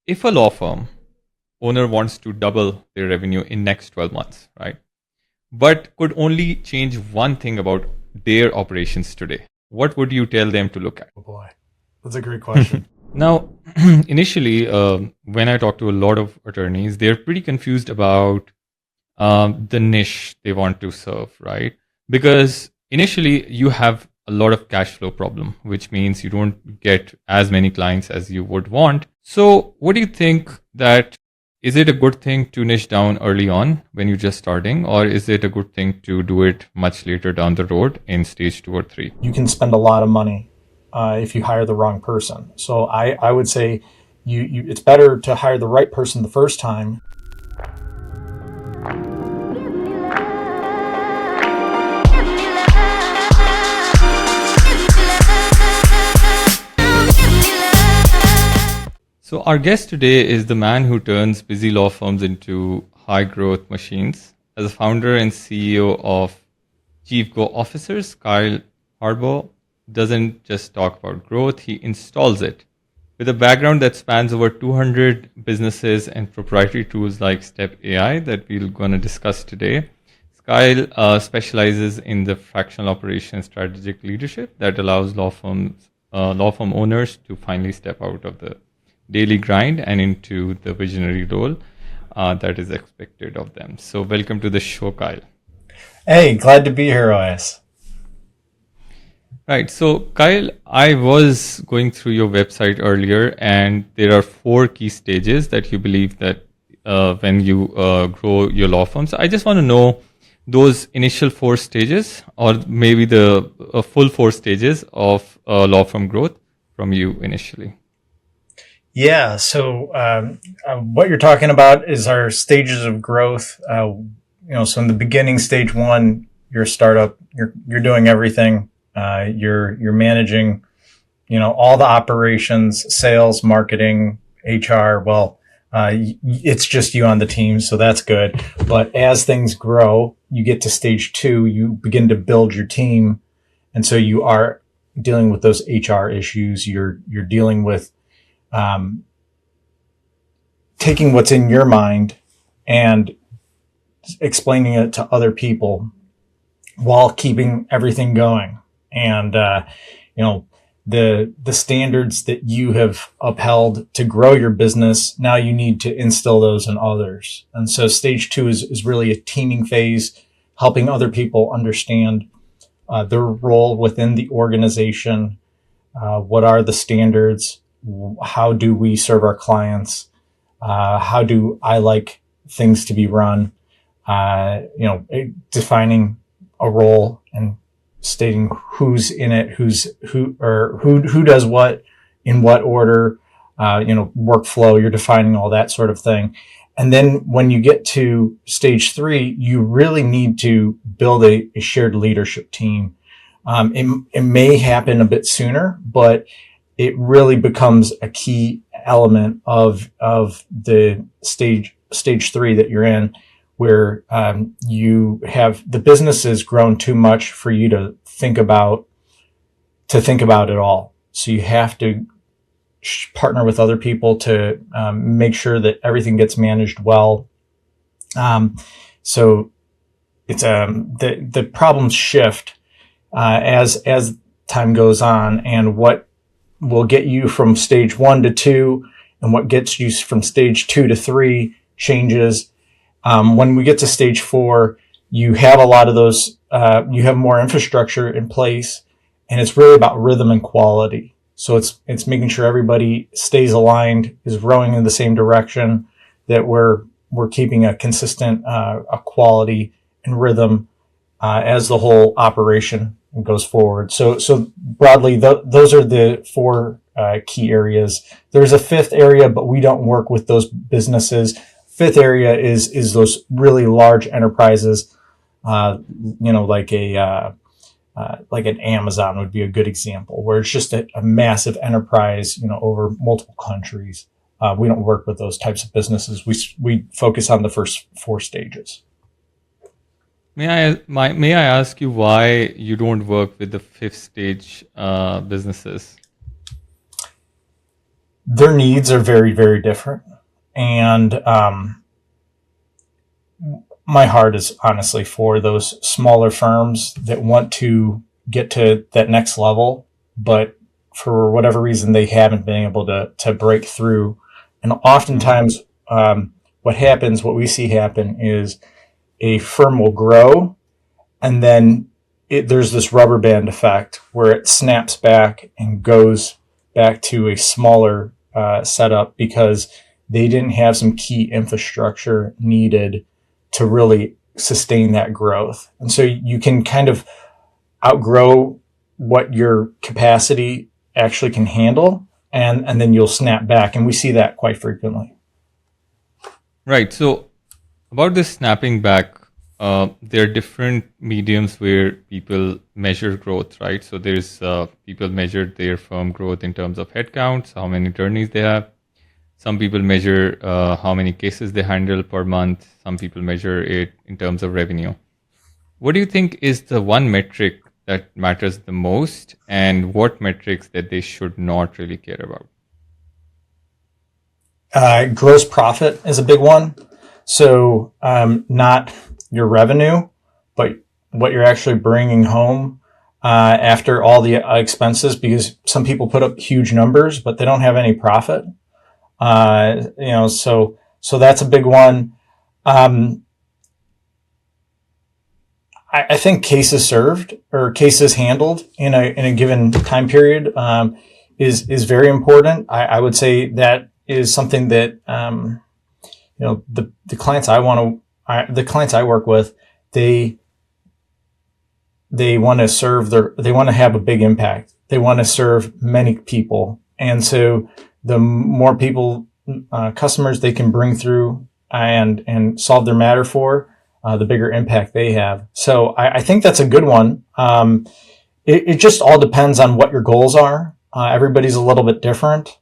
if a law firm owner wants to double their revenue in next 12 months, right? But could only change one thing about their operations today, what would you tell them to look at? Oh boy, that's a great question. Now, initially, when I talk to a lot of attorneys, they're pretty confused about the niche they want to serve, right? Because initially you have a lot of cash flow problem, which means you don't get as many clients as you would want. So what do you think that is it a good thing to niche down early on when you're just starting, or is it a good thing to do it much later down the road in stage 2 or 3? You can spend a lot of money if you hire the wrong person. So I would say it's better to hire the right person the first time. So our guest today is the man who turns busy law firms into high growth machines. As a founder and CEO of Chief Go Officers, Kyle Archbold doesn't just talk about growth, he installs it. With a background that spans over 200 businesses and proprietary tools like Step AI that we're going to discuss today, Kyle specializes in the fractional operation strategic leadership that allows law firm owners to finally step out of the daily grind and into the visionary role that is expected of them. So welcome to the show, Kyle. Hey, glad to be here, OS. Right. So Kyle, I was going through your website earlier, and there are 4 key stages that you believe that when you grow your law firm. So I just want to know those initial 4 stages, or maybe the full 4 stages of law firm growth from you initially. Yeah. So what you're talking about is our stages of growth. So in the beginning, stage 1, you're a startup. You're doing everything. You're managing, all the operations, sales, marketing, HR. Well, it's just you on the team, so that's good. But as things grow, you get to stage 2. You begin to build your team, and so you are dealing with those HR issues. You're dealing with taking what's in your mind and explaining it to other people while keeping everything going. And, the standards that you have upheld to grow your business, now you need to instill those in others. And so stage 2 is really a teaming phase, helping other people understand their role within the organization. What are the standards? How do we serve our clients? How do I like things to be run? Defining a role and stating who's in it, who does what, in what order, workflow. You're defining all that sort of thing. And then when you get to stage 3, you really need to build a shared leadership team. It may happen a bit sooner, but it really becomes a key element of the stage 3 that you're in, where you have the business has grown too much for you to think about it all. So you have to partner with other people to make sure that everything gets managed well. So it's the problems shift as time goes on, and what will get you from stage 1 to 2 and what gets you from stage 2 to 3 changes. When we get to stage 4, you have a lot of those, you have more infrastructure in place, and it's really about rhythm and quality. So it's making sure everybody stays aligned, is rowing in the same direction, that we're keeping a consistent a quality and rhythm as the whole operation goes forward. So broadly, those are the 4 key areas. There's a 5th area, but we don't work with those businesses. 5th area is those really large enterprises, like an Amazon would be a good example, where it's just a massive enterprise, over multiple countries. We don't work with those types of businesses. We focus on the first 4 stages. May I ask you why you don't work with the 5th stage businesses? their needs are very, very different. And my heart is honestly for those smaller firms that want to get to that next level, but for whatever reason, they haven't been able to break through. And oftentimes, what we see happen is a firm will grow, and then there's this rubber band effect where it snaps back and goes back to a smaller setup because they didn't have some key infrastructure needed to really sustain that growth. And so you can kind of outgrow what your capacity actually can handle, and then you'll snap back. And we see that quite frequently. Right. So about this snapping back, there are different mediums where people measure growth, right? So there's people measure their firm growth in terms of headcounts, how many attorneys they have. Some people measure how many cases they handle per month. Some people measure it in terms of revenue. What do you think is the one metric that matters the most, and what metrics that they should not really care about? Gross profit is a big one. So not your revenue, but what you're actually bringing home after all the expenses, because some people put up huge numbers, but they don't have any profit. So that's a big one. I think cases served or cases handled in a given time period is very important. I would say that is something that the clients the clients I work with, they want to they want to have a big impact. They want to serve many people, and so the more people, customers they can bring through and solve their matter for, the bigger impact they have. So I think that's a good one. It just all depends on what your goals are. Everybody's a little bit different,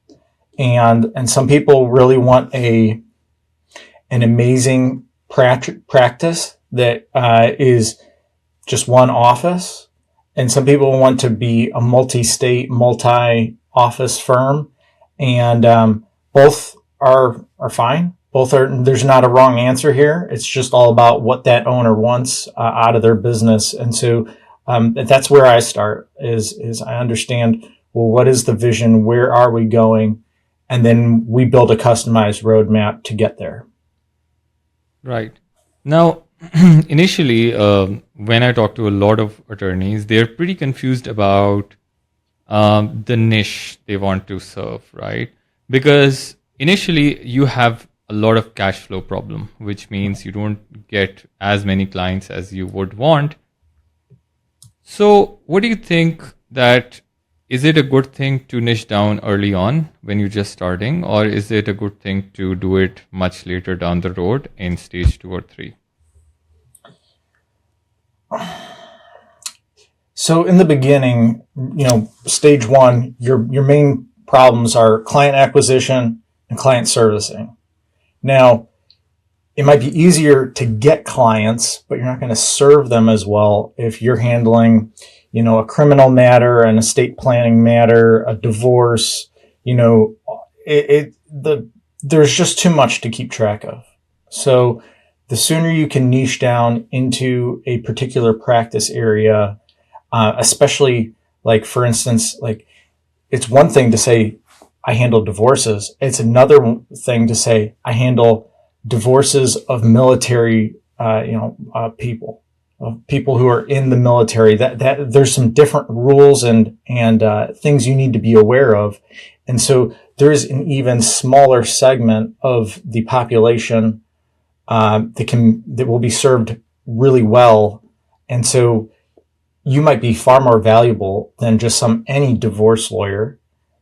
and some people really want an amazing practice that is just one office, and some people want to be a multi-state, multi-office firm, and both are fine. There's not a wrong answer here. It's just all about what that owner wants out of their business. And so that's where I start is I understand, well, what is the vision? Where are we going? And then we build a customized roadmap to get there. Right. Now, initially, when I talk to a lot of attorneys, they're pretty confused about the niche they want to serve, right? Because initially you have a lot of cash flow problem, which means you don't get as many clients as you would want. So what do you think that, is it a good thing to niche down early on when you're just starting, or is it a good thing to do it much later down the road in stage 2 or 3? So in the beginning, stage 1, your main problems are client acquisition and client servicing. Now, it might be easier to get clients, but you're not going to serve them as well if you're handling, a criminal matter, an estate planning matter, a divorce. There's just too much to keep track of. So the sooner you can niche down into a particular practice area, especially like, for instance, like it's one thing to say, I handle divorces. It's another thing to say, I handle divorces of military, people, of people who are in the military. That there's some different rules and things you need to be aware of. And so there is an even smaller segment of the population, that will be served really well. And so you might be far more valuable than just any divorce lawyer,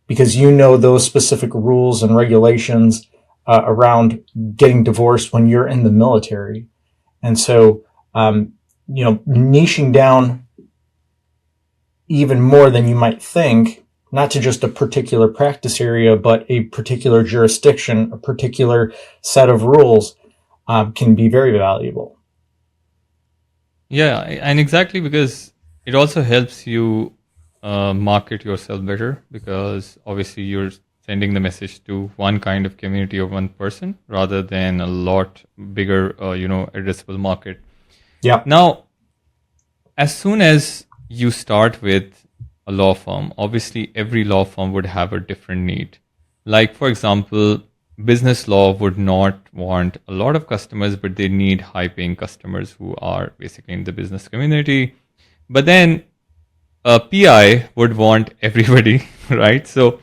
because those specific rules and regulations around getting divorced when you're in the military. And so, niching down even more than you might think, not to just a particular practice area, but a particular jurisdiction, a particular set of rules, can be very valuable. Yeah, and exactly, because it also helps you market yourself better, because obviously you're sending the message to one kind of community or one person rather than a lot bigger, addressable market. Yeah. Now, as soon as you start with a law firm, obviously every law firm would have a different need. Like, for example, business law would not want a lot of customers, but they need high paying customers who are basically in the business community. But then a PI would want everybody, right? So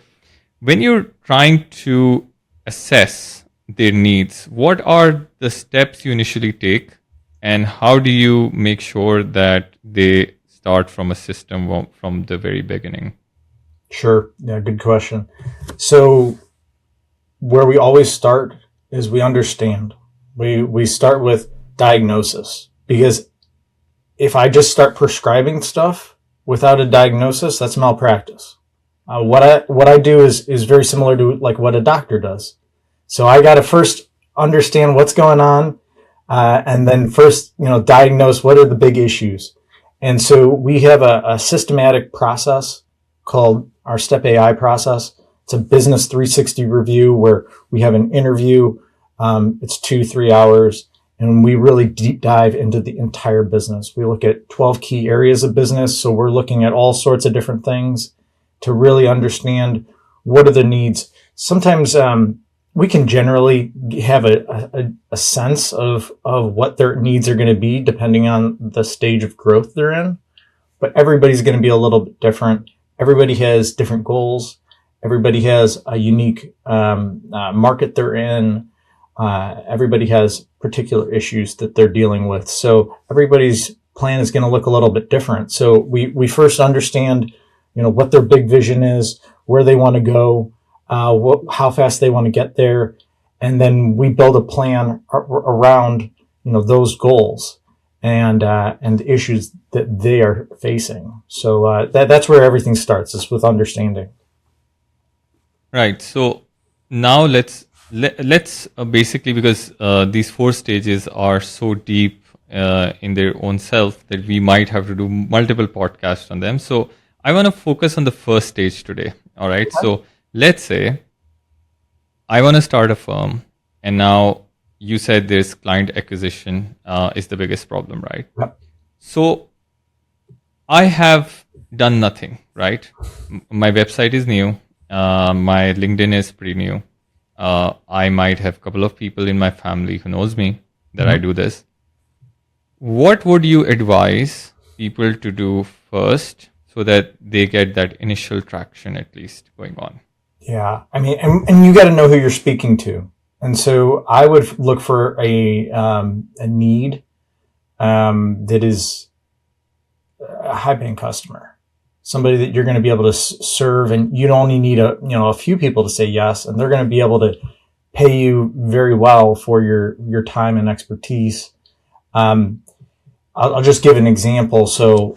when you're trying to assess their needs, what are the steps you initially take, and how do you make sure that they start from a system from the very beginning? Sure. Yeah, good question. So where we always start is we understand. We start with diagnosis, because if I just start prescribing stuff without a diagnosis, that's malpractice. What I do is very similar to like what a doctor does. So I got to first understand what's going on, and then first diagnose what are the big issues. And so we have a systematic process called our Step AI process. It's a business 360 review where we have an interview. It's 2-3 hours, and we really deep dive into the entire business. We look at 12 key areas of business. So we're looking at all sorts of different things to really understand what are the needs. Sometimes we can generally have a sense of what their needs are going to be depending on the stage of growth they're in. But everybody's going to be a little bit different. Everybody has different goals. Everybody has a unique market they're in. Everybody has particular issues that they're dealing with. So everybody's plan is going to look a little bit different. So we first understand, what their big vision is, where they want to go, how fast they want to get there. And then we build a plan around, those goals and the issues that they are facing. So that's where everything starts, is with understanding. Right. So now let's basically, because these 4 stages are so deep in their own self that we might have to do multiple podcasts on them. So I want to focus on the first stage today. All right. So let's say I want to start a firm, and now you said there's client acquisition is the biggest problem, right? Yep. So I have done nothing, right? My website is new. My LinkedIn is pretty new. I might have a couple of people in my family who knows me that I do this. What would you advise people to do first so that they get that initial traction at least going on? Yeah. I mean, and you got to know who you're speaking to. And so I would look for a need that is a high paying customer. Somebody that you're going to be able to serve, and you only need a few people to say yes, and they're going to be able to pay you very well for your time and expertise. I'll just give an example. So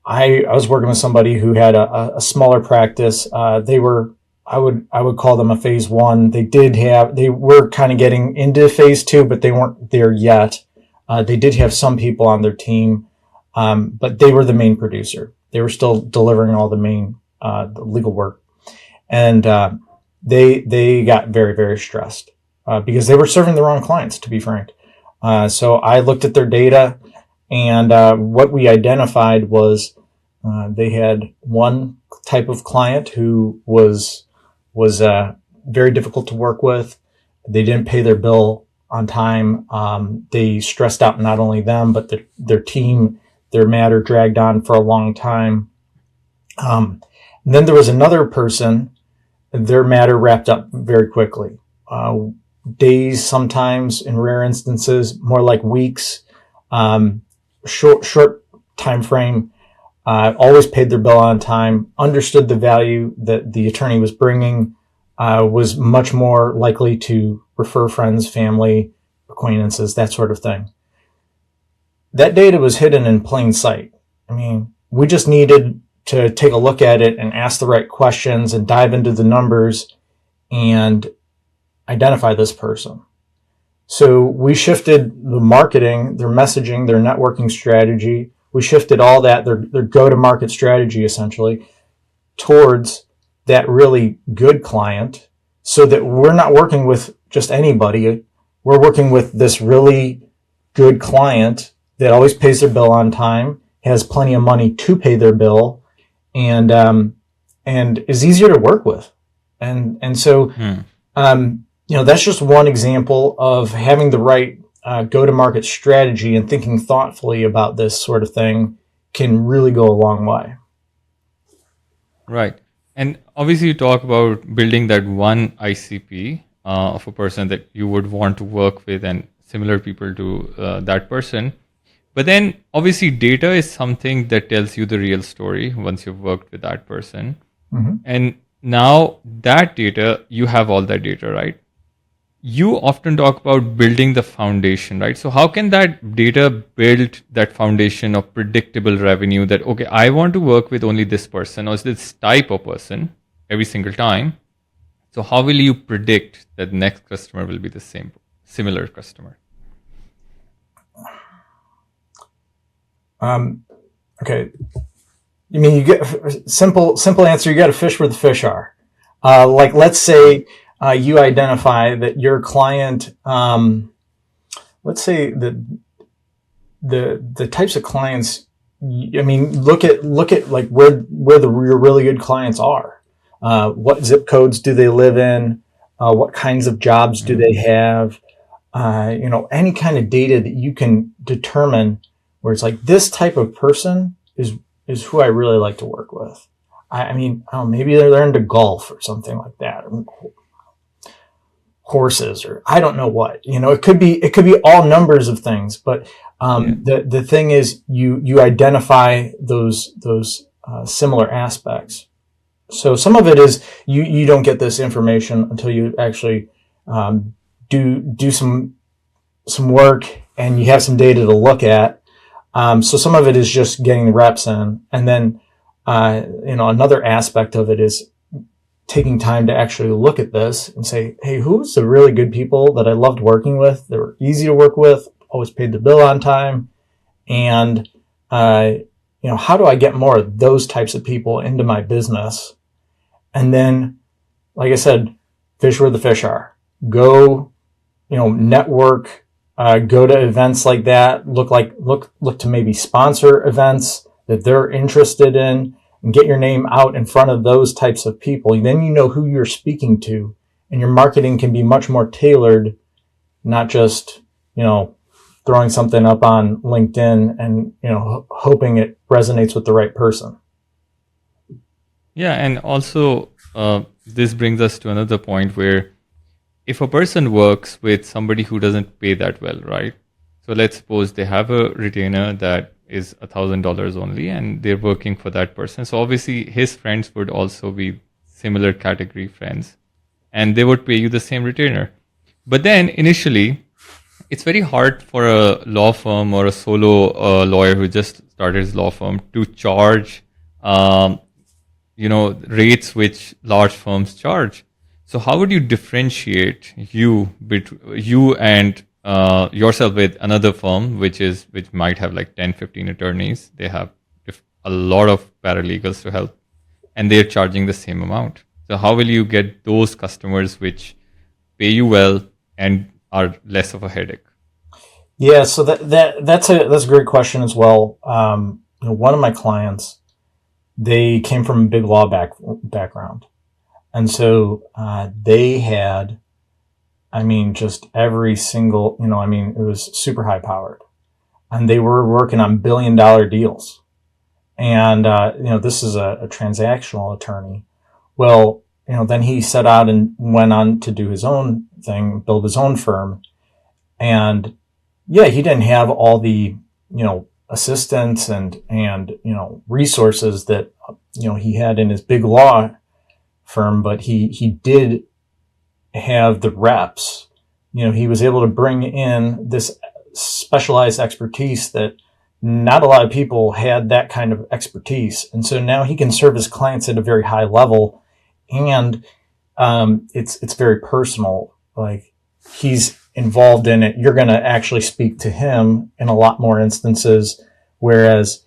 I was working with somebody who had a smaller practice. They were, I would call them a phase 1. They were kind of getting into phase 2, but they weren't there yet. They did have some people on their team, but they were the main producer. They were still delivering all the main the legal work, and they got very, very stressed because they were serving the wrong clients, to be frank. So I looked at their data, and what we identified was they had one type of client who was very difficult to work with. They didn't pay their bill on time. They stressed out not only them, but their team. Their matter dragged on for a long time. And then there was another person, their matter wrapped up very quickly. Days, sometimes, in rare instances, more like weeks. Short time frame. Always paid their bill on time, understood the value that the attorney was bringing, was much more likely to refer friends, family, acquaintances, that sort of thing. That data was hidden in plain sight. I mean, we just needed to take a look at it and ask the right questions and dive into the numbers and identify this person. So we shifted the marketing, their messaging, their networking strategy. We shifted all that, their go-to-market strategy, essentially, towards that really good client so that we're not working with just anybody. We're working with this really good client that always pays their bill on time, has plenty of money to pay their bill, and is easier to work with. And so, that's just one example of having the right go-to-market strategy and thinking thoughtfully about this sort of thing can really go a long way. Right. And obviously you talk about building that one ICP of a person that you would want to work with and similar people to that person. But then obviously data is something that tells you the real story once you've worked with that person. Mm-hmm. And now that data, you have all that data, right? You often talk about building the foundation, right? So how can that data build that foundation of predictable revenue that, okay, I want to work with only this person or this type of person every single time. So how will you predict that next customer will be the similar customer? Okay. You mean you get simple answer? You got to fish where the fish are. Like let's say you identify that your client. Let's say that the types of clients. I mean, look at like where your really good clients are. What zip codes do they live in? What kinds of jobs do they have? Any kind of data that you can determine where it's like this type of person is who I really like to work with. I mean, maybe they're into golf or something like that, or horses, or I don't know what. It could be all numbers of things, but the thing is, you identify those similar aspects. So some of it is you don't get this information until you actually do some work and you have some data to look at. So some of it is just getting the reps in, and then another aspect of it is taking time to actually look at this and say, hey, who's the really good people that I loved working with? They were easy to work with, always paid the bill on time, and how do I get more of those types of people into my business? And then, like I said, fish where the fish are. Go, network. Go to events like that. Look to maybe sponsor events that they're interested in, and get your name out in front of those types of people. Then you know who you're speaking to, and your marketing can be much more tailored, not just throwing something up on LinkedIn and hoping it resonates with the right person. Yeah, and also this brings us to another point where if a person works with somebody who doesn't pay that well, right? So let's suppose they have a retainer that is $1,000 only and they're working for that person. So obviously his friends would also be similar category friends and they would pay you the same retainer. But then initially, it's very hard for a law firm or a solo lawyer who just started his law firm to charge, rates which large firms charge. So how would you differentiate you and yourself with another firm, which might have like 10, 15 attorneys? They have a lot of paralegals to help, and they're charging the same amount. So how will you get those customers which pay you well and are less of a headache? Yeah, so that's a great question as well. One of my clients, they came from a big law background. And so they had, just every single, it was super high powered. And they were working on $1 billion deals. And, this is a transactional attorney. Well, then he set out and went on to do his own thing, build his own firm. And yeah, he didn't have all the, assistants and resources that, he had in his big law firm, but he did have the reps. He was able to bring in this specialized expertise that not a lot of people had that kind of expertise. And so now he can serve his clients at a very high level, and it's very personal. Like, he's involved in it. You're going to actually speak to him in a lot more instances. Whereas,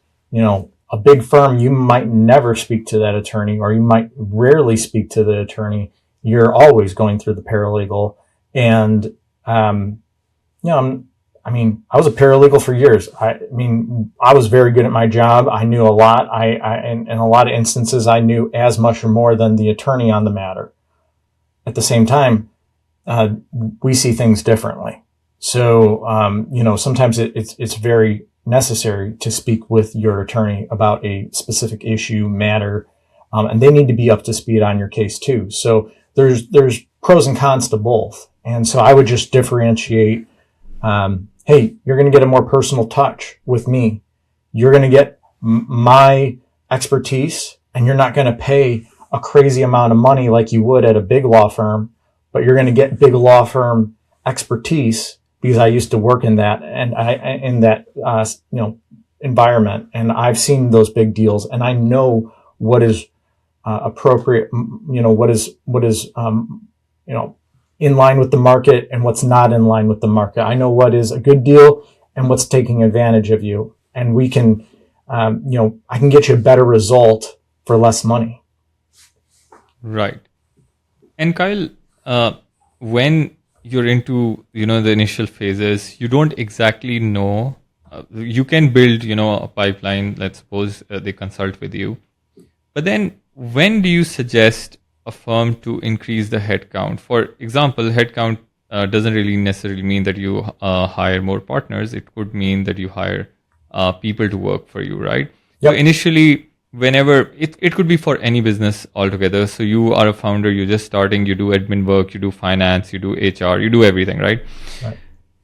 a big firm, you might never speak to that attorney, or you might rarely speak to the attorney. You're always going through the paralegal. And, I was a paralegal for years. I was very good at my job. I knew a lot. In a lot of instances, I knew as much or more than the attorney on the matter. At the same time, we see things differently. So, sometimes it's very necessary to speak with your attorney about a specific issue, matter, and they need to be up to speed on your case too. So there's pros and cons to both. And so I would just differentiate, hey, you're going to get a more personal touch with me. You're going to get my expertise, and you're not going to pay a crazy amount of money like you would at a big law firm, but you're going to get big law firm expertise, because I used to work in that environment, and I've seen those big deals, and I know what is appropriate, what is in line with the market and what's not in line with the market. I know what is a good deal and what's taking advantage of you, and we can, I can get you a better result for less money. Right. And Kyle, when you're into, the initial phases, you don't exactly know. You can build, a pipeline. Let's suppose they consult with you. But then when do you suggest a firm to increase the headcount? For example, headcount doesn't really necessarily mean that you hire more partners. It could mean that you hire people to work for you, right? Yep. So initially, whenever it could be for any business altogether. So you are a founder, you're just starting, you do admin work, you do finance, you do HR, you do everything, right?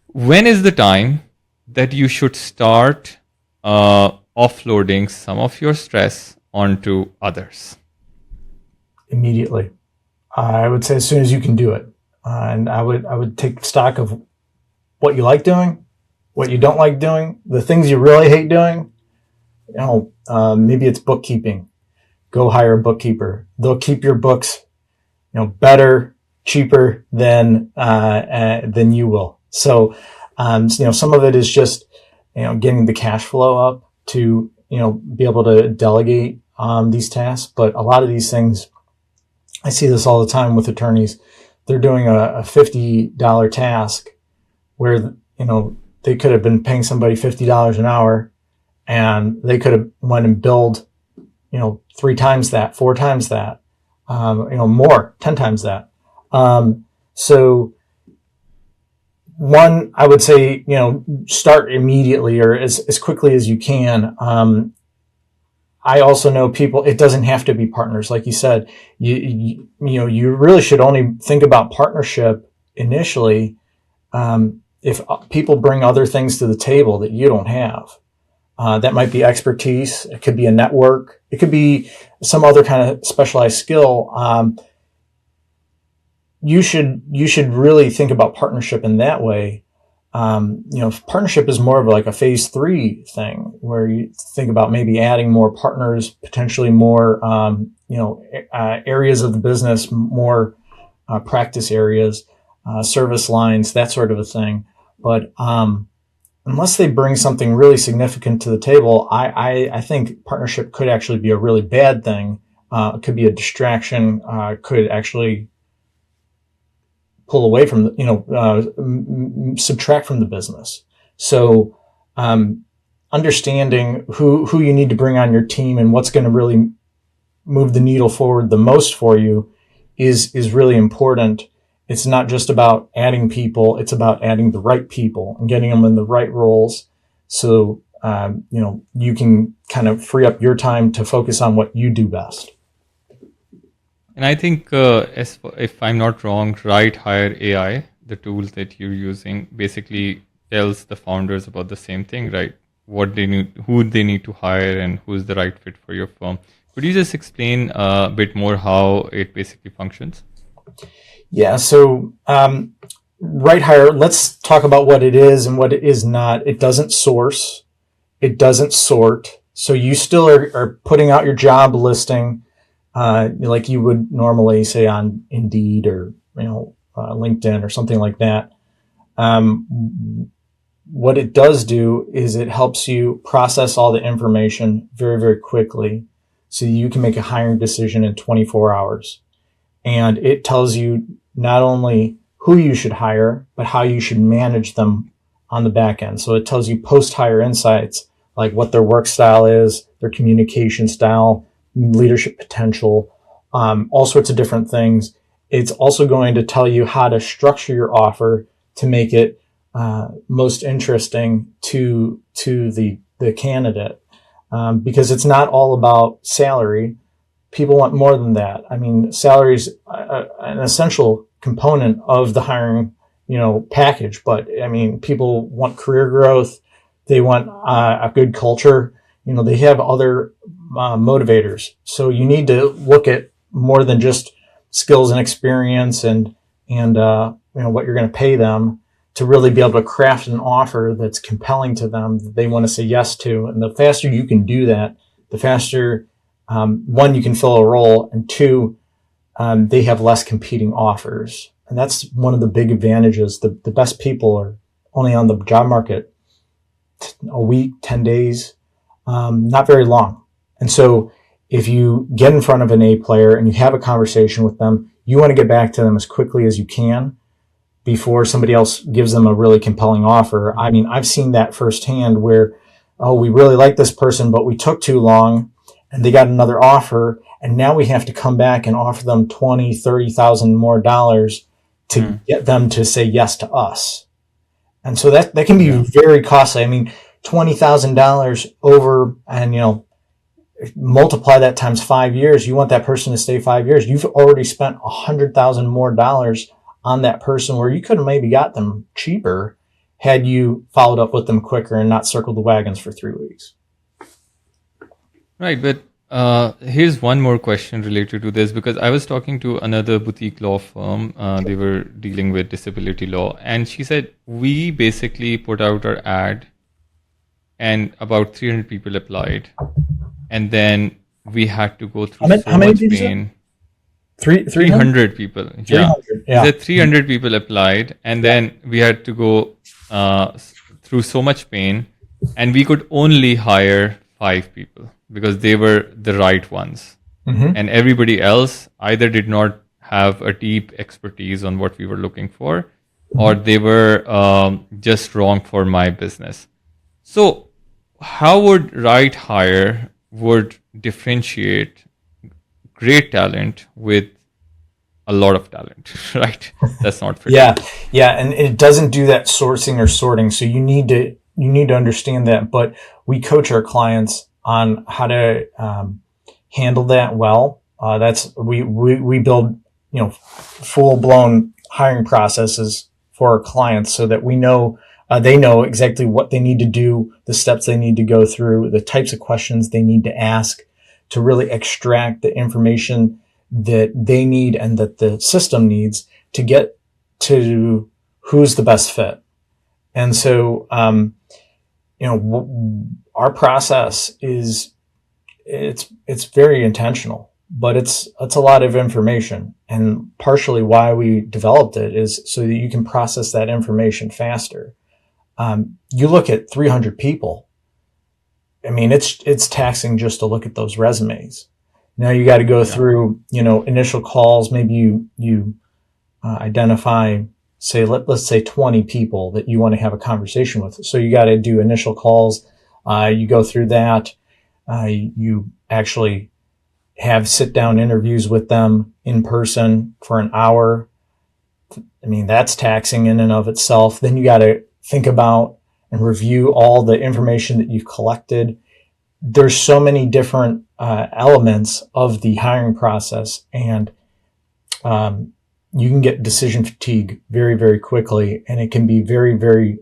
When is the time that you should start offloading some of your stress onto others? Immediately. I would say as soon as you can do it. And I would take stock of what you like doing, what you don't like doing, the things you really hate doing. Maybe it's bookkeeping. Go hire a bookkeeper. They'll keep your books, better, cheaper than you will. So, some of it is just, getting the cash flow up to, be able to delegate these tasks. But a lot of these things, I see this all the time with attorneys. They're doing a $50 task where, they could have been paying somebody $50 an hour, and they could have went and billed, 3 times that, 4 times that, more, 10 times that. So one, I would say, start immediately or as quickly as you can. I also know people, it doesn't have to be partners. Like you said, you really should only think about partnership initially, if people bring other things to the table that you don't have. That might be expertise. It could be a network. It could be some other kind of specialized skill. You should really think about partnership in that way. Partnership is more of like a phase 3 thing, where you think about maybe adding more partners, potentially more, areas of the business, more practice areas, service lines, that sort of a thing. But unless they bring something really significant to the table, I think partnership could actually be a really bad thing. It could be a distraction, could actually pull away from subtract from the business. So, understanding who you need to bring on your team and what's going to really move the needle forward the most for you is really important. It's not just about adding people. It's about adding the right people and getting them in the right roles. So, you can kind of free up your time to focus on what you do best. And I think, if I'm not wrong, RightHire AI, the tool that you're using, basically tells the founders about the same thing, right? What they need, who they need to hire, and who's the right fit for your firm. Could you just explain a bit more how it basically functions? Yeah. So, RightHire, let's talk about what it is and what it is not. It doesn't source. It doesn't sort. So you still are putting out your job listing, like you would normally say on Indeed or, LinkedIn or something like that. what it does do is it helps you process all the information very, very quickly so you can make a hiring decision in 24 hours. And it tells you not only who you should hire, but how you should manage them on the back end. So it tells you post-hire insights, like what their work style is, their communication style, leadership potential, all sorts of different things. It's also going to tell you how to structure your offer to make it most interesting to the candidate, because it's not all about salary. People want more than that. I mean, salary is an essential component of the hiring, package. But I mean, people want career growth. They want a good culture. They have other motivators. So you need to look at more than just skills and experience and what you're going to pay them to really be able to craft an offer that's compelling to them that they want to say yes to. And the faster you can do that, the faster, one, you can fill a role, and two, they have less competing offers. And that's one of the big advantages. The best people are only on the job market a week, 10 days, not very long. And so if you get in front of an A player and you have a conversation with them, you want to get back to them as quickly as you can before somebody else gives them a really compelling offer. I mean, I've seen that firsthand where, we really like this person, but we took too long and they got another offer. And now we have to come back and offer them $20,000, $30,000 more dollars to get them to say yes to us. And so that can be very costly. I mean, $20,000 over, and multiply that times 5 years. You want that person to stay 5 years. You've already spent $100,000 more dollars on that person, where you could have maybe got them cheaper had you followed up with them quicker and not circled the wagons for 3 weeks. Right, but here's one more question related to this, because I was talking to another boutique law firm. They were dealing with disability law, and she said, we basically put out our ad and about 300 people applied, and then we had to go through so much pain. 300 people. 300, yeah. The 300 people applied, and then we had to go through so much pain, and we could only hire 5 people because they were the right ones. And everybody else either did not have a deep expertise on what we were looking for, or they were just wrong for my business. So how would RightHire would differentiate great talent with a lot of talent, right? That's not fair. Yeah, and it doesn't do that sourcing or sorting. So you need to understand that. But we coach our clients on how to handle that well. We build full blown hiring processes for our clients so that we know they know exactly what they need to do, the steps they need to go through, the types of questions they need to ask to really extract the information that they need and that the system needs to get to who's the best fit. And so, our process it's very intentional, but it's a lot of information. And partially why we developed it is so that you can process that information faster. You look at 300 people. I mean, it's taxing just to look at those resumes. Now you got to go through, initial calls. Maybe you identify, say, let's say 20 people that you want to have a conversation with. So you got to do initial calls. You go through that. You actually have sit down interviews with them in person for an hour. I mean, that's taxing in and of itself. Then you got to think about and review all the information that you've collected. There's so many different elements of the hiring process, and you can get decision fatigue very, very quickly, and it can be very, very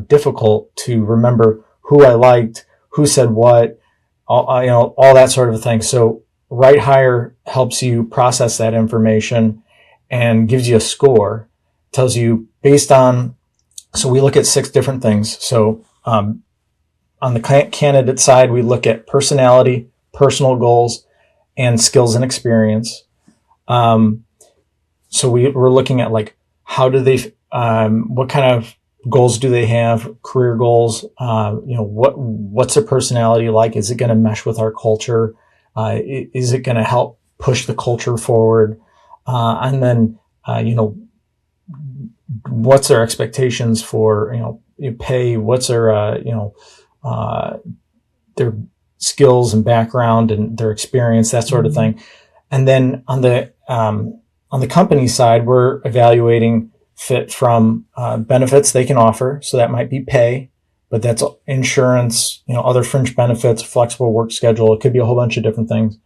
difficult to remember who I liked, who said what, all that sort of thing. So RightHire helps you process that information and gives you a score, tells you based on, so we look at 6 different things. So on the candidate side, we look at personality, personal goals, and skills and experience. So we're looking at like, how do they, what kind of goals do they have? Career goals. What's their personality like? Is it going to mesh with our culture? Is it going to help push the culture forward? And then, what's their expectations for, pay? What's their skills and background and their experience, that sort of thing. And then on the company side, we're evaluating fit from benefits they can offer. So that might be pay, but that's insurance, other fringe benefits, flexible work schedule. It could be a whole bunch of different things.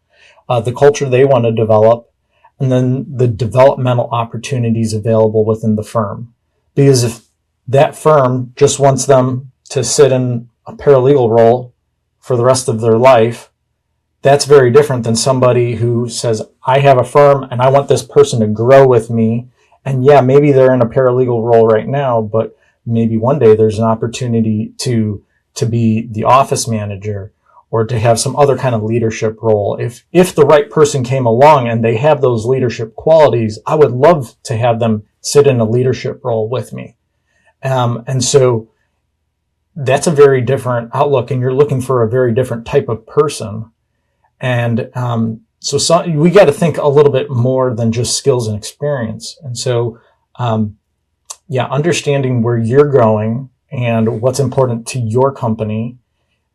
The culture they want to develop, and then the developmental opportunities available within the firm. Because if that firm just wants them to sit in a paralegal role for the rest of their life, that's very different than somebody who says, I have a firm and I want this person to grow with me. And yeah, maybe they're in a paralegal role right now, but maybe one day there's an opportunity to be the office manager or to have some other kind of leadership role. If the right person came along and they have those leadership qualities, I would love to have them sit in a leadership role with me. And so that's a very different outlook, and you're looking for a very different type of person. And so we got to think a little bit more than just skills and experience. And so, understanding where you're going and what's important to your company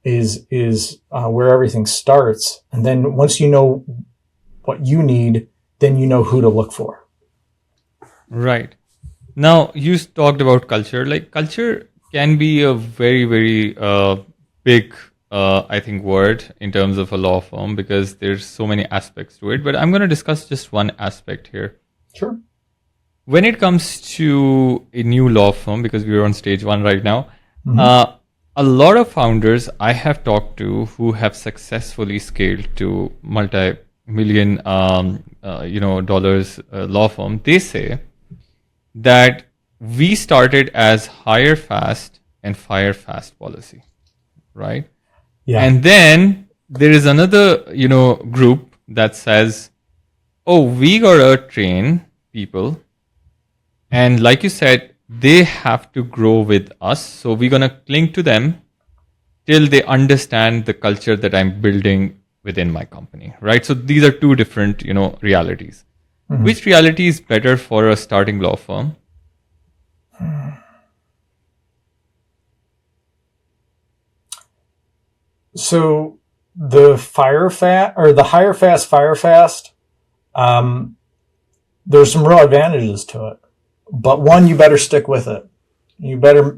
is where everything starts. And then once you know what you need, then you know who to look for. Right. Now, you talked about culture. Like, culture can be a very, very big, I think, word in terms of a law firm, because there's so many aspects to it. But I'm going to discuss just one aspect here. Sure. When it comes to a new law firm, because we're on stage one right now, a lot of founders I have talked to who have successfully scaled to multi-million, dollars law firm, they say that we started as hire fast and fire fast policy, right? Yeah. And then there is another, group that says, oh, we gotta train people. And like you said, they have to grow with us. So we're gonna cling to them till they understand the culture that I'm building within my company, right? So these are two different, realities. Mm-hmm. Which reality is better for a starting law firm? So the hire fast, fire fast, there's some real advantages to it. But one, you better stick with it. You better,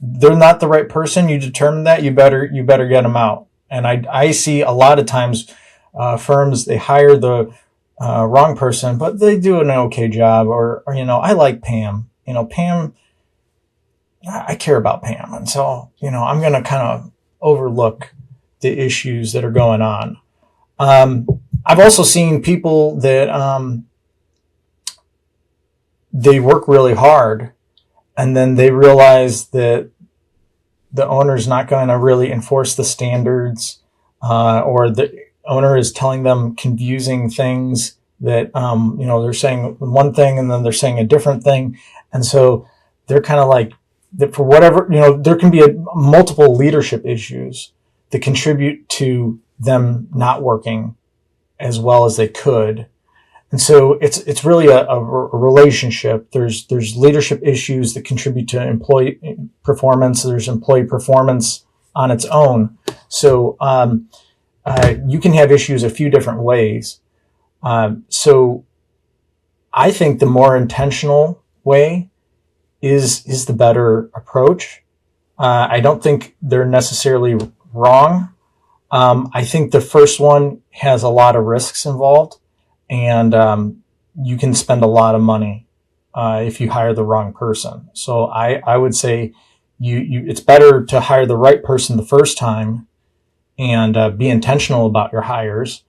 they're not the right person. You determine that, you better get them out. And I see a lot of times firms, they hire the wrong person, but they do an okay job. Or I like Pam. Pam, I care about Pam. And so, I'm going to kind of overlook the issues that are going on. I've also seen people that they work really hard, and then they realize that the owner's not going to really enforce the standards, or the owner is telling them confusing things that, they're saying one thing and then they're saying a different thing. And so they're kind of like, that for whatever, there can be multiple leadership issues that contribute to them not working as well as they could. And so it's really a relationship. There's leadership issues that contribute to employee performance. There's employee performance on its own. So you can have issues a few different ways. So I think the more intentional way is the better approach. I don't think they're necessarily wrong. I think the first one has a lot of risks involved, and you can spend a lot of money if you hire the wrong person. So I would say it's better to hire the right person the first time and be intentional about your hires.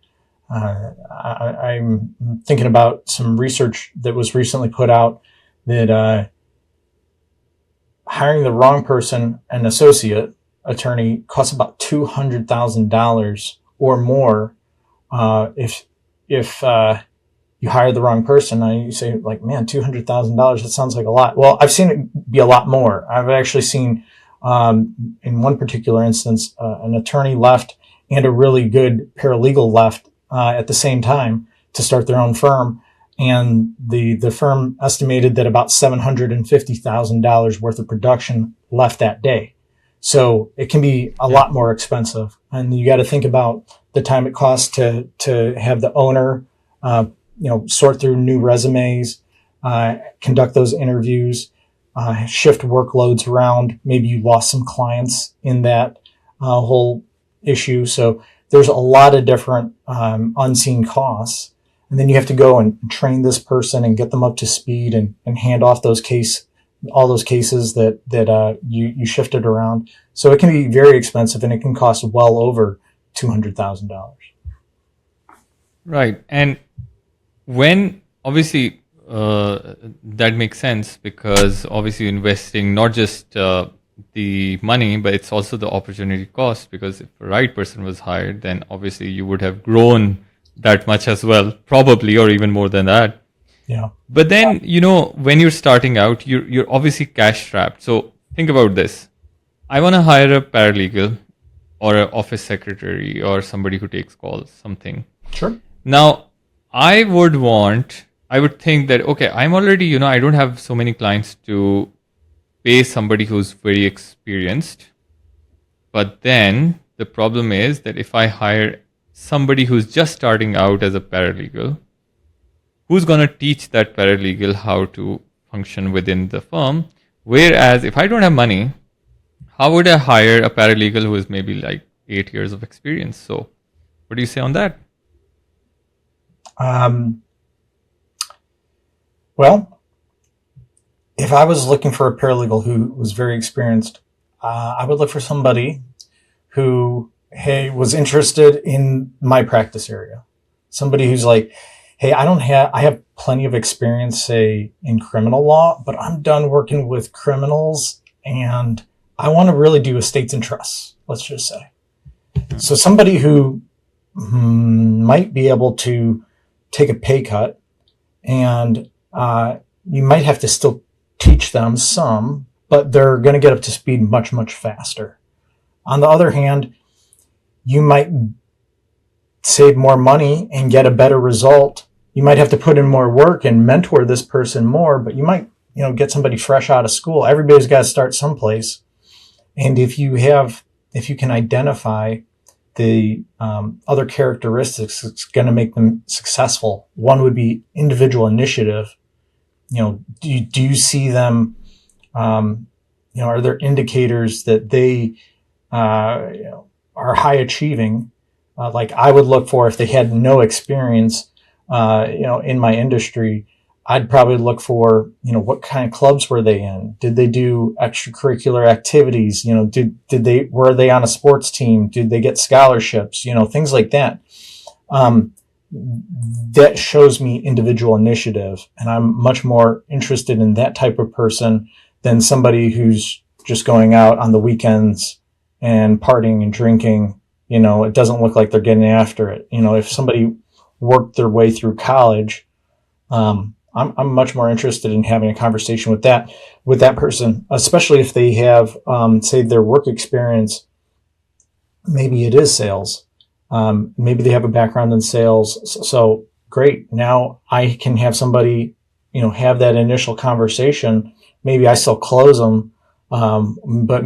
I'm thinking about some research that was recently put out that hiring the wrong person, an associate attorney, costs about $200,000 or more if you hire the wrong person. Now you say, man, $200,000, that sounds like a lot. Well, I've seen it be a lot more. I've actually seen, in one particular instance, an attorney left and a really good paralegal left at the same time to start their own firm. And the firm estimated that about $750,000 worth of production left that day. So it can be a lot more expensive. And you got to think about the time it costs to have the owner, sort through new resumes, conduct those interviews, shift workloads around. Maybe you lost some clients in that whole issue. So there's a lot of different unseen costs. And then you have to go and train this person and get them up to speed and hand off all those cases that you shifted around. So it can be very expensive, and it can cost well over $200,000. Right. And when obviously that makes sense, because obviously investing not just the money, but it's also the opportunity cost, because if the right person was hired, then obviously you would have grown that much as well, probably, or even more than that. Yeah. But then, when you're starting out, you're obviously cash strapped. So think about this. I want to hire a paralegal or an office secretary or somebody who takes calls, something. Sure. Now, I would think that, okay, I'm already, I don't have so many clients to pay somebody who's very experienced. But then the problem is that if I hire somebody who's just starting out as a paralegal, who's going to teach that paralegal how to function within the firm? Whereas if I don't have money, how would I hire a paralegal who is maybe like 8 years of experience? So what do you say on that? Well, if I was looking for a paralegal who was very experienced, I would look for somebody who, was interested in my practice area. Somebody who's like, hey, I have plenty of experience, say, in criminal law, but I'm done working with criminals and I want to really do estates and trusts, let's just say. So somebody who might be able to take a pay cut, and you might have to still teach them some, but they're going to get up to speed much, much faster. On the other hand, you might save more money and get a better result. You might have to put in more work and mentor this person more, but you might, get somebody fresh out of school. Everybody's got to start someplace. And if you can identify the other characteristics that's going to make them successful, one would be individual initiative. Do you see them? Are there indicators that they are high achieving? Like I would look for, if they had no experience, in my industry, I'd probably look for, what kind of clubs were they in? Did they do extracurricular activities? Were they on a sports team? Did they get scholarships? Things like that. That shows me individual initiative, and I'm much more interested in that type of person than somebody who's just going out on the weekends and partying and drinking. It doesn't look like they're getting after it. If somebody worked their way through college, I'm much more interested in having a conversation with that person, especially if they have, say, their work experience. Maybe it is sales. Maybe they have a background in sales. So great. Now I can have somebody, have that initial conversation. Maybe I still close them, but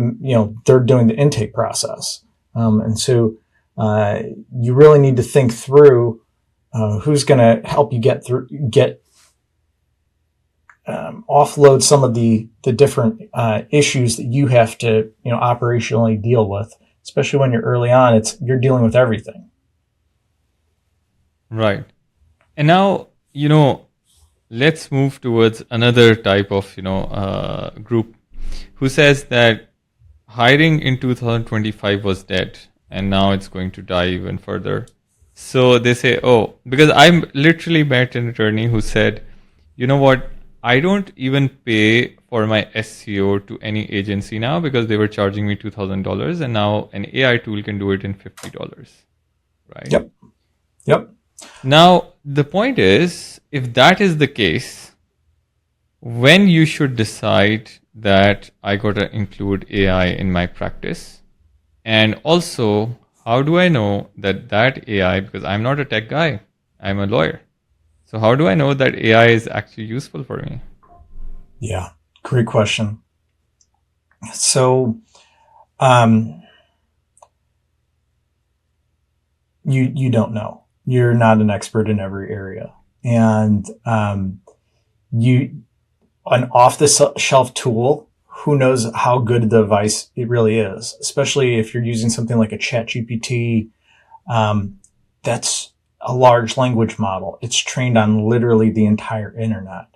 they're doing the intake process. And so you really need to think through who's going to help you offload some of the different issues that you have to operationally deal with, especially when you're early on. You're dealing with everything. Right. And now let's move towards another type of group who says that hiring in 2025 was dead and now it's going to die even further. So they say, because I literally met an attorney who said, you know what, I don't even pay for my SEO to any agency now because they were charging me $2,000 and now an AI tool can do it in $50, right? Yep. Now, the point is, if that is the case, when you should decide that I got to include AI in my practice? And also, how do I know that that AI, because I'm not a tech guy, I'm a lawyer. So how do I know that AI is actually useful for me? Yeah, great question. So, you don't know. You're not an expert in every area, and you an off the shelf tool. Who knows how good the device it really is? Especially if you're using something like a Chat GPT. That's a large language model. It's trained on literally the entire internet.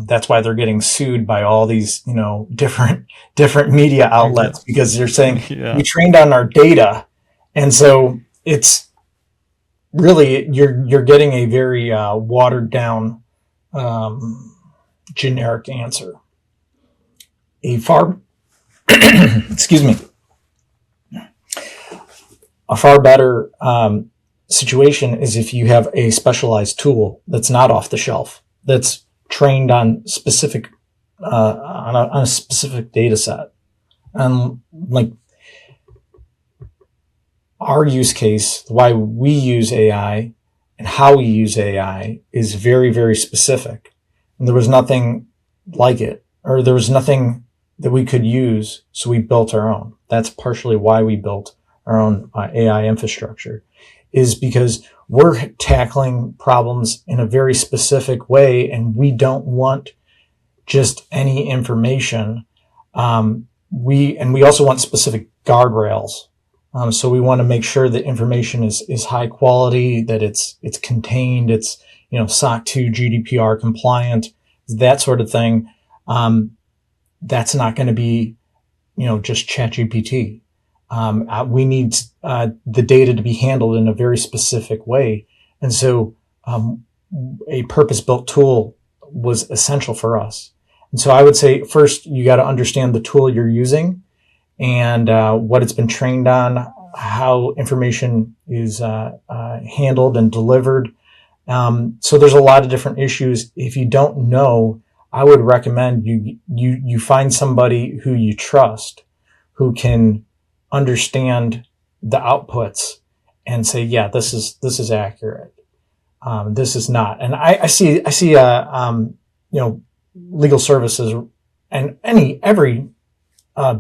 That's why they're getting sued by all these, different media outlets because they're saying we trained on our data, and so it's really you're getting a very watered down generic answer. A far excuse me, a far better situation is if you have a specialized tool that's not off the shelf, that's trained on specific on a specific data set. And like our use case, why we use AI and how we use AI is very, very specific. And there was nothing like it, or there was nothing that we could use. So we built our own. That's partially why we built our own AI infrastructure, is because we're tackling problems in a very specific way, and we don't want just any information. We also want specific guardrails. So we want to make sure that information is high quality, that it's contained, it's SOC 2 GDPR compliant, that sort of thing. That's not going to be just ChatGPT. We need the data to be handled in a very specific way. And so a purpose-built tool was essential for us. And so I would say, first, you got to understand the tool you're using and what it's been trained on, how information is handled and delivered. So there's a lot of different issues. If you don't know, I would recommend you find somebody who you trust, who can understand the outputs and say, yeah, this is accurate. This is not. And I see legal services and every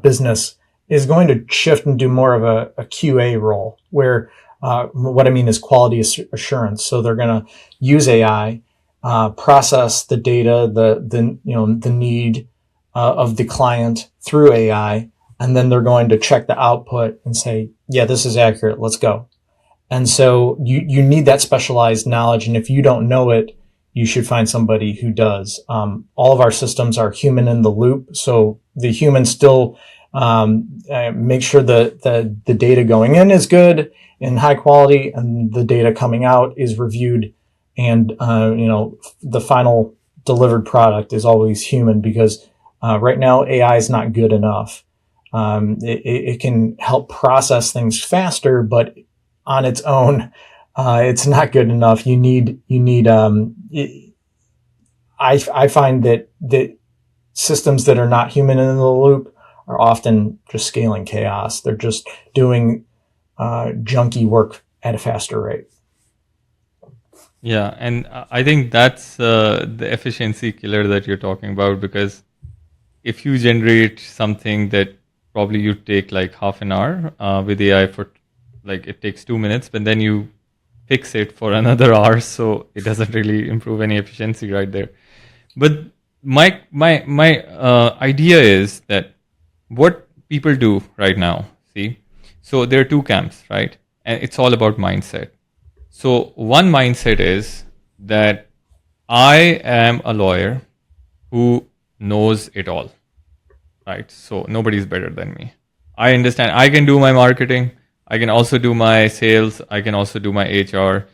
business is going to shift and do more of a QA role, where what I mean is quality assurance. So they're going to use AI, process the data, the need of the client through AI, and then they're going to check the output and say, yeah, this is accurate. Let's go. And so you need that specialized knowledge. And if you don't know it, you should find somebody who does. All of our systems are human in the loop. So the human still make sure that the data going in is good and high quality, and the data coming out is reviewed. And, the final delivered product is always human, because right now AI is not good enough. It can help process things faster, but on its own, it's not good enough. You need. I find that systems that are not human in the loop are often just scaling chaos. They're just doing junky work at a faster rate. Yeah, and I think that's the efficiency killer that you're talking about, because if you generate something that probably you take like half an hour with AI, for like it takes 2 minutes, but then you fix it for another hour, so it doesn't really improve any efficiency right there. But my idea is that what people do right now, see, so there are two camps, right? And it's all about mindset. So one mindset is that I am a lawyer who knows it all, right? So nobody's better than me. I understand. I can do my marketing. I can also do my sales. I can also do my HR.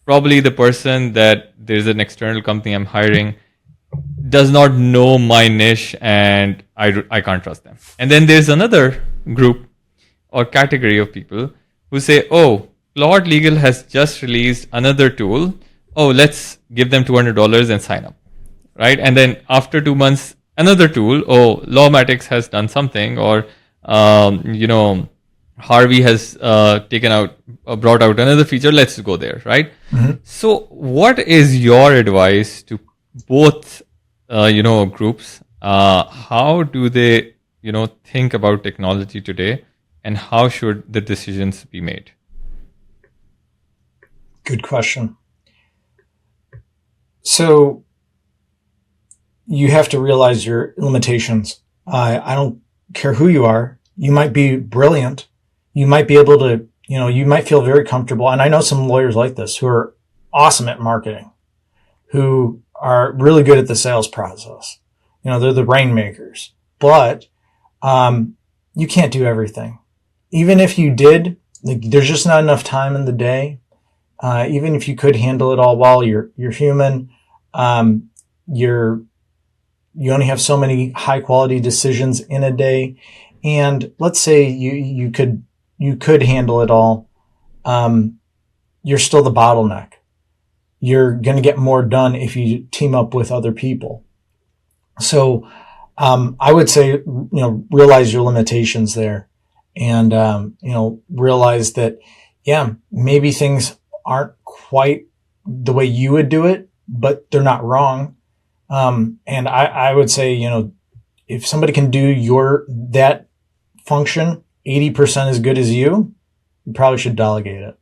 Probably the person that there's an external company I'm hiring does not know my niche, and I can't trust them. And then there's another group or category of people who say, oh, Claude Legal has just released another tool. Oh, let's give them $200 and sign up, right? And then after 2 months, another tool. Oh, Lawmatics has done something, or Harvey has brought out another feature. Let's go there, right? So, what is your advice to both, groups? How do they, think about technology today, and how should the decisions be made? Good question. So you have to realize your limitations. I don't care who you are. You might be brilliant. You might be able to, you might feel very comfortable. And I know some lawyers like this who are awesome at marketing, who are really good at the sales process. They're the rainmakers, but you can't do everything. Even if you did, there's just not enough time in the day. Even if you could handle it all well, you're human. You only have so many high quality decisions in a day. And let's say you could handle it all. You're still the bottleneck. You're going to get more done if you team up with other people. So, I would say, realize your limitations there, and, realize that, maybe things aren't quite the way you would do it, but they're not wrong. And I would say, if somebody can do that function 80% as good as you probably should delegate it.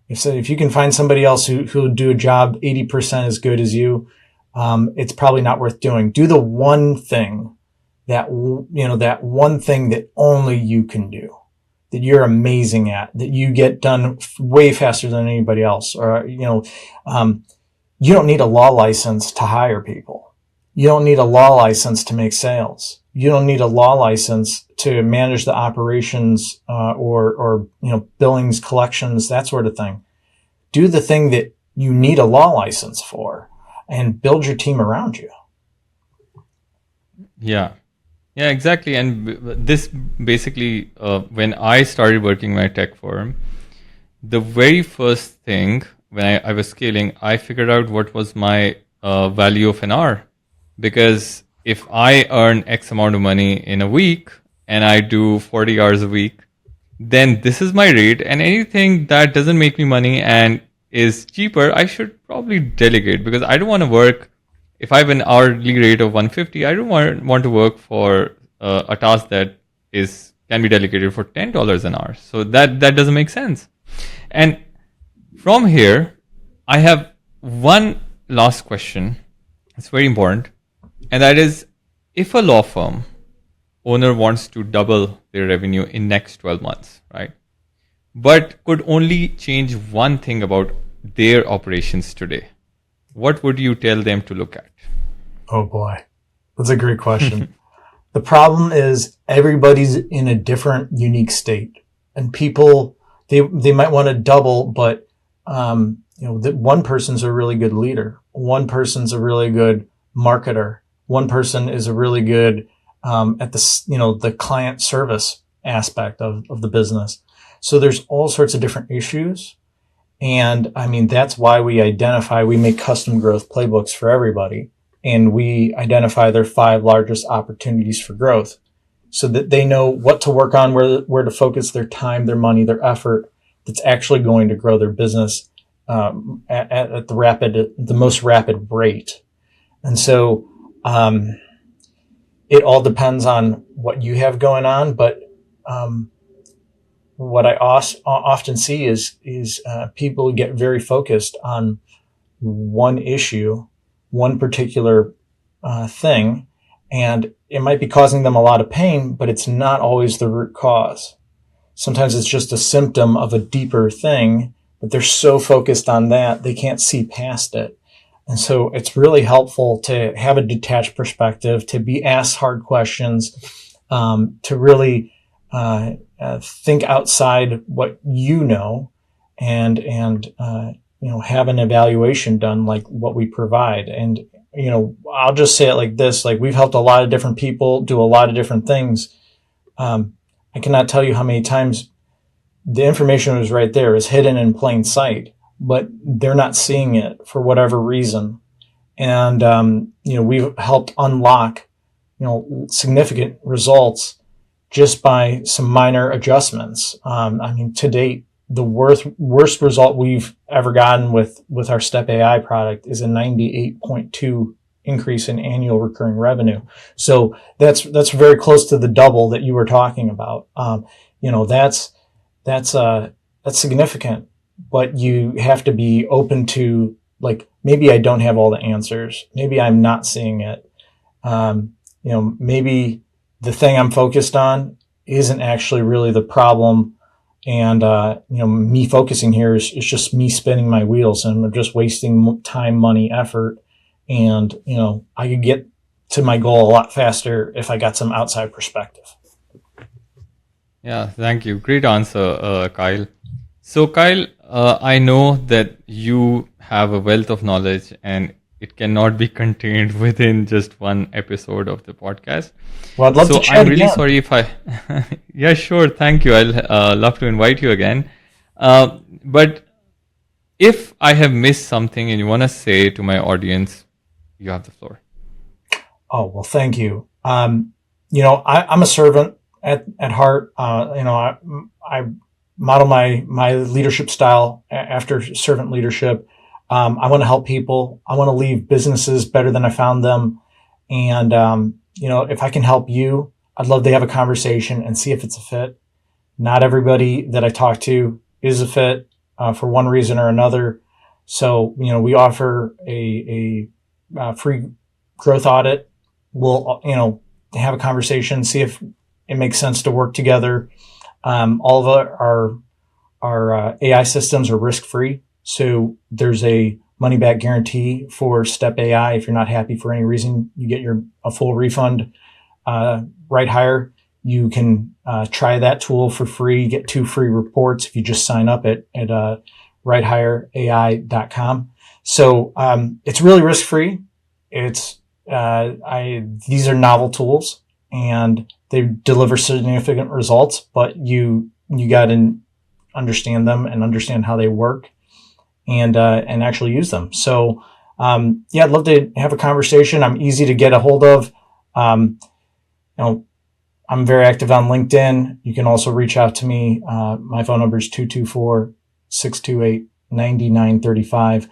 If you can find somebody else who'll do a job 80% as good as you, it's probably not worth doing. Do the one thing that one thing that only you can do, that you're amazing at, that you get done way faster than anybody else. Or, you don't need a law license to hire people. You don't need a law license to make sales. You don't need a law license to manage the operations, or billings, collections, that sort of thing. Do the thing that you need a law license for, and build your team around you. Yeah, exactly. And this basically, when I started working my tech firm, the very first thing when I was scaling, I figured out what was my value of an hour. Because if I earn X amount of money in a week and I do 40 hours a week, then this is my rate. And anything that doesn't make me money and is cheaper, I should probably delegate, because I don't want to work. If I have an hourly rate of 150, I don't want to work for a task that can be delegated for $10 an hour. So that doesn't make sense. And from here, I have one last question. It's very important. And that is, if a law firm owner wants to double their revenue in next 12 months, right? But could only change one thing about their operations today, what would you tell them to look at? Oh boy, that's a great question. The problem is everybody's in a different, unique state, and people, they might want to double, but one person's a really good leader, one person's a really good marketer, one person is a really good at the client service aspect of the business. So there's all sorts of different issues. And I mean, that's why we make custom growth playbooks for everybody. And we identify their 5 largest opportunities for growth so that they know what to work on, where to focus their time, their money, their effort that's actually going to grow their business at the most rapid rate. And so it all depends on what you have going on, but what I often see is people get very focused on one issue, one particular thing, and it might be causing them a lot of pain, but it's not always the root cause. Sometimes it's just a symptom of a deeper thing, but they're so focused on that they can't see past it. And so it's really helpful to have a detached perspective, to be asked hard questions, to really think outside what you know, and have an evaluation done like what we provide. And I'll just say it like this: like, we've helped a lot of different people do a lot of different things. I cannot tell you how many times the information was right there, is hidden in plain sight, but they're not seeing it for whatever reason. And we've helped unlock significant results just by some minor adjustments. I mean, to date, the worst result we've ever gotten with our Step AI product is a 98.2 increase in annual recurring revenue. So that's very close to the double that you were talking about. That's significant, but you have to be open to, like, maybe I don't have all the answers. Maybe I'm not seeing it. Maybe the thing I'm focused on isn't actually really the problem. And, me focusing here is just me spinning my wheels, and I'm just wasting time, money, effort. And, I could get to my goal a lot faster if I got some outside perspective. Yeah, thank you. Great answer, Kyle. So, Kyle, I know that you have a wealth of knowledge, and it cannot be contained within just one episode of the podcast. Well, I'd love to chat I'm really again. sorry if I... Yeah, sure. Thank you. I'll love to invite you again. But if I have missed something and you want to say to my audience, you have the floor. Oh, well, thank you. I'm a servant at heart. I model my leadership style after servant leadership. I want to help people. I want to leave businesses better than I found them. And, if I can help you, I'd love to have a conversation and see if it's a fit. Not everybody that I talk to is a fit for one reason or another. So, we offer a free growth audit. We'll, have a conversation, see if it makes sense to work together. All of our AI systems are risk-free. So there's a money back guarantee for Step AI. If you're not happy for any reason, you get a full refund. RightHire, you can try that tool for free. Get 2 free reports if you just sign up at RightHireAI.com. So it's really risk-free. These are novel tools, and they deliver significant results, but you got to understand them and understand how they work, and actually use them. So, I'd love to have a conversation. I'm easy to get a hold of. I'm very active on LinkedIn. You can also reach out to me. My phone number is 224-628-9935.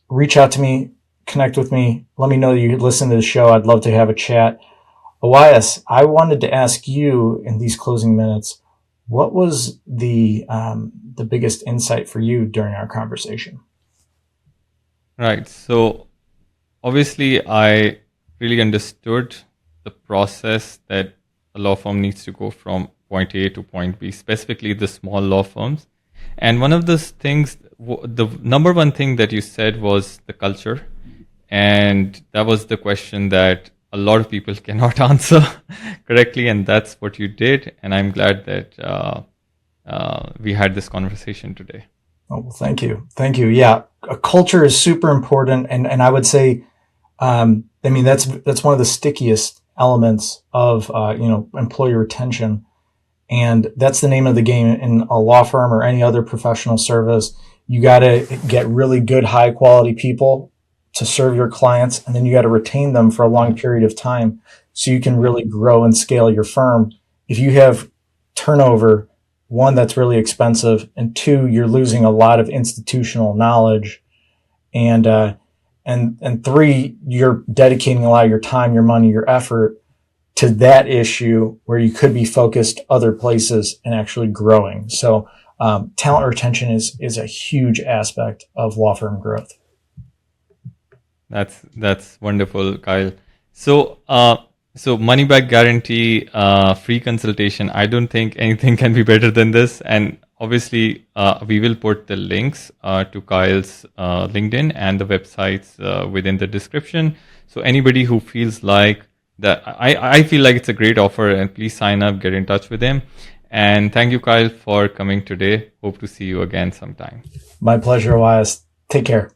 Reach out to me, connect with me. Let me know that you listen to the show. I'd love to have a chat. Elias, I wanted to ask you in these closing minutes, what was the biggest insight for you during our conversation? Right. So obviously, I really understood the process that a law firm needs to go from point A to point B, specifically the small law firms. And one of those things, the number one thing that you said was the culture. And that was the question that a lot of people cannot answer correctly. And that's what you did. And I'm glad that we had this conversation today. Oh, well, thank you. Thank you. Yeah. A culture is super important. And I would say, that's one of the stickiest elements of, employee retention. And that's the name of the game in a law firm or any other professional service. You got to get really good, high quality people to serve your clients, and then you got to retain them for a long period of time so you can really grow and scale your firm. If you have turnover, one, that's really expensive, and two, you're losing a lot of institutional knowledge, and three, you're dedicating a lot of your time, your money, your effort to that issue where you could be focused other places and actually growing. So talent retention is a huge aspect of law firm growth. That's wonderful, Kyle. So money back guarantee, free consultation. I don't think anything can be better than this. And obviously, we will put the links to Kyle's LinkedIn and the websites within the description. So anybody who feels like that, I feel like it's a great offer, and please sign up, get in touch with him. And thank you, Kyle, for coming today. Hope to see you again sometime. My pleasure, Elias. Take care.